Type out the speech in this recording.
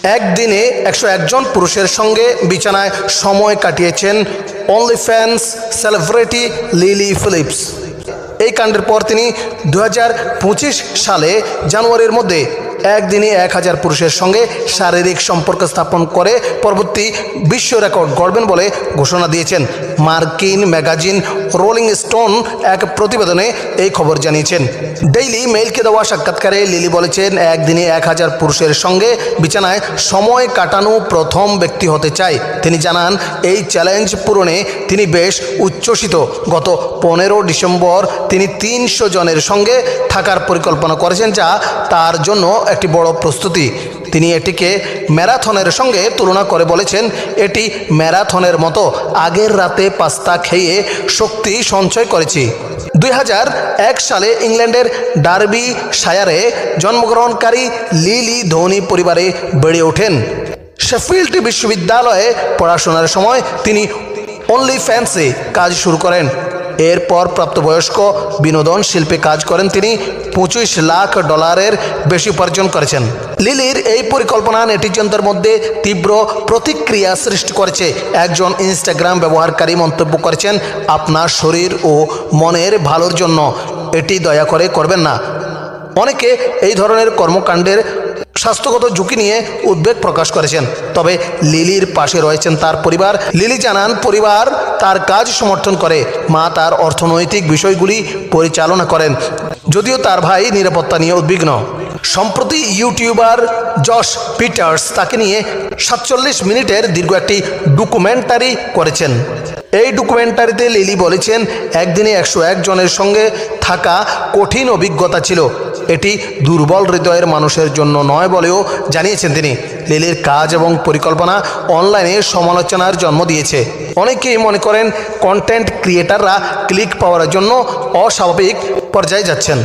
একদিনে 101 জন পুরুষের সঙ্গে বিছানায় সময় কাটিয়েছেন অনলিফ্যান্স সেলিব্রিটি লিলি ফিলিপস। এই কাণ্ডের পর তিনি 2025 সালে জানুয়ারির মধ্যে একদিনে 1000 পুরুষের সঙ্গে শারীরিক সম্পর্ক স্থাপন করে পরবর্তী বিশ্ব রেকর্ড গড়বেন বলে ঘোষণা দিয়েছেন। মার্কিন ম্যাগাজিন রোলিং স্টোন এক প্রতিবেদনে এই খবর জানিয়েছেন। ডেইলি মেইলকে দেওয়া সাক্ষাৎকারে লিলি বলেছেন, একদিনে 1000 পুরুষের সঙ্গে বিছানায় সময় কাটানো প্রথম ব্যক্তি হতে চায়। তিনি জানান, এই চ্যালেঞ্জ পূরণে তিনি বেশ উচ্ছ্বসিত। গত 15 ডিসেম্বর তিনি 300 জনের সঙ্গে থাকার পরিকল্পনা করেছেন, যা তার জন্য একটি বড় প্রস্তুতি। তিনি এটিকে ম্যারাথনের সঙ্গে তুলনা করে বলেছেন, এটি ম্যারাথনের মতো। আগের রাতে পাস্তা খেয়ে শক্তি সঞ্চয় করেছি। 2001 সালে ইংল্যান্ডের ডার্বি শায়ারে জন্মগ্রহণকারী লিলি ধনী পরিবারে বেড়ে ওঠেন। শেফিল্ড বিশ্ববিদ্যালয়ে পড়াশোনার সময় তিনি অনলিফ্যান্সে কাজ শুরু করেন। এরপর প্রাপ্তবয়স্ক বিনোদন শিল্পে কাজ করেন। তিনি $25 লাখ বেশি উপার্জন করেছেন। লিলির এই পরিকল্পনা নেটিজনদের মধ্যে তীব্র প্রতিক্রিয়া সৃষ্টি করেছে। একজন ইনস্টাগ্রাম ব্যবহারকারী মন্তব্য করেছেন, আপনার শরীর ও মনের ভালোর জন্য এটি দয়া করে করবেন না। অনেকে এই ধরনের কর্মকাণ্ডের স্বাস্থ্যগত ঝুঁকি নিয়ে উদ্বেগ প্রকাশ করেছেন, তবে লিলির পাশে রয়েছেন তার পরিবার। লিলি জানান, পরিবার তার কাজ সমর্থন করে। মা তার অর্থনৈতিক বিষয়গুলি পরিচালনা করেন, যদিও তার ভাই নিরাপত্তা নিয়ে উদ্বিগ্ন। সম্প্রতি ইউটিউবার জশ পিটার্স তাকে নিয়ে 47 মিনিটের দীর্ঘ একটি ডকুমেন্টারি করেছেন। এই ডকুমেন্টারিতে লিলি বলেছেন, একদিনে 101 জনের সঙ্গে থাকা কঠিন অভিজ্ঞতা ছিল। এটি দুর্বল হৃদয়ের মানুষের জন্য নয় বলেও জানিয়েছেন তিনি। লিলির কাজ এবং পরিকল্পনা অনলাইনে সমালোচনার জন্ম দিয়েছে। অনেকেই মনে করেন কন্টেন্ট ক্রিয়েটাররা ক্লিক পাওয়ার জন্য অস্বাভাবিক পর্যায়ে যাচ্ছেন।